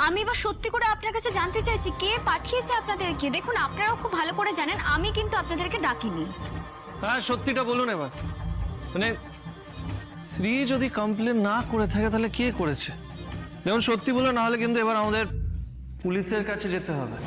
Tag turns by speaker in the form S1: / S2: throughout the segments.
S1: আমি এবার সত্যি করে আপনার কাছে জানতে চাইছি কে পাঠিয়েছে আপনাদেরকে। দেখুন আপনারাও খুব ভালো করে জানেন আমি কিন্তু আপনাদেরকে ডাকিনি।
S2: হ্যাঁ সত্যিটা বলুন এবার, মানে শ্রী যদি কমপ্লেন না করে থাকে তাহলে কে করেছে? যেমন সত্যি বলে, না হলে কিন্তু এবার আমাদের পুলিশের কাছে যেতে হবে।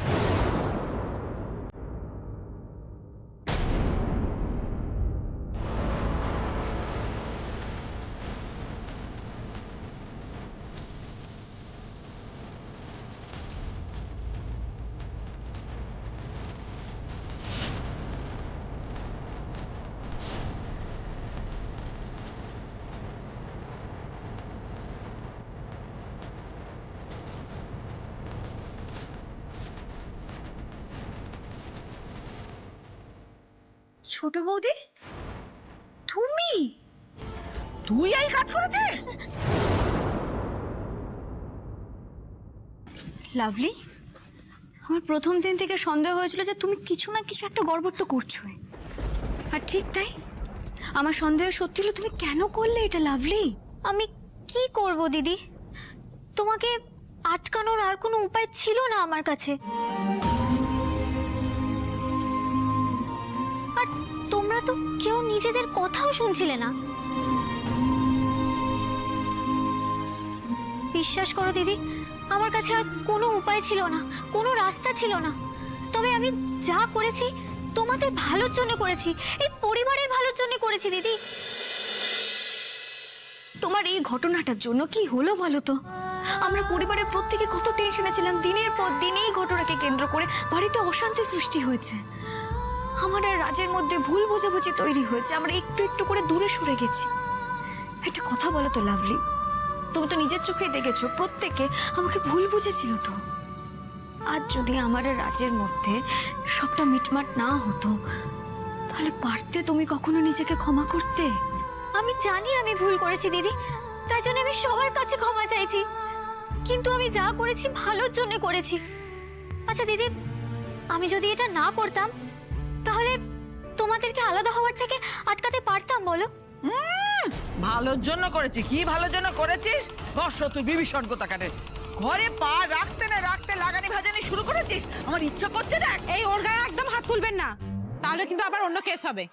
S1: ছোট বৌদি তুমি?
S3: তুই এই কাজ করেছিস?
S1: লাভলি, আমার প্রথম দিন থেকে সন্দেহ হয়েছিল যে তুমি কিছু না কিছু একটা গড়বড় তো করছোই। আর ঠিক তাই, আমার সন্দেহ সত্যি হলো। তুমি কেন করলে এটা লাভলি?
S4: আমি কি করব দিদি? তোমাকে আটকানোর আর কোনো উপায় ছিল না আমার কাছে। আর তোমরা তো কেউ নিজেদের কথাও শুনছিলে না। বিশ্বাস করো দিদি, আমার কাছে আর কোনো উপায় ছিল না, কোনো রাস্তা ছিল না। তবে আমি যা করেছি তোমাদের ভালোর জন্য করেছি, এই পরিবারের ভালোর জন্য করেছি দিদি।
S1: তোমার এই ঘটনাটার জন্য কি হলো বলো তো? আমরা পরিবারের প্রত্যেকে কত টেনশনে ছিলাম। দিনের পর দিন এই ঘটনাকে কেন্দ্র করে বাড়িতে অশান্তি সৃষ্টি হয়েছে। আমার আর রাজের মধ্যে ভুল বোঝাবুঝি তৈরি হয়েছে। আমরা একটু একটু করে দূরে সরে গেছি। একটা কথা বলো তো লাভলি, তুমি তো নিজের চোখেই দেখেছো প্রত্যেকে আমাকে ভুল বুঝেছিল। তো আজ যদি আমার আর রাজের মধ্যে সবটা মিটমাট না হতো, তাহলে পারতে তুমি কখনো নিজেকে ক্ষমা করতে?
S4: আমি জানি আমি ভুল করেছি দিদি, তাই জন্য আমি সবার কাছে ক্ষমা চাইছি। কিন্তু আমি যা করেছি ভালোর জন্য করেছি। আচ্ছা দিদি, আমি যদি এটা না করতাম তাহলে তোমাদেরকে আলাদা হওয়ার থেকে আটকাতে পারতাম বলো?
S3: ভালোর জন্য করেছি। কি ভালোর জন্য করেছিস? বর্ষ তুই বিভীষণ কোথাকারে ঘরে পা রাখতে না রাখতে লাগানি ভাজানি শুরু করেছিস। আমার ইচ্ছা করছে না।
S5: এই ওর গায়ে একদম হাত তুলবেন না, তাহলে কিন্তু আবার অন্য কেস হবে।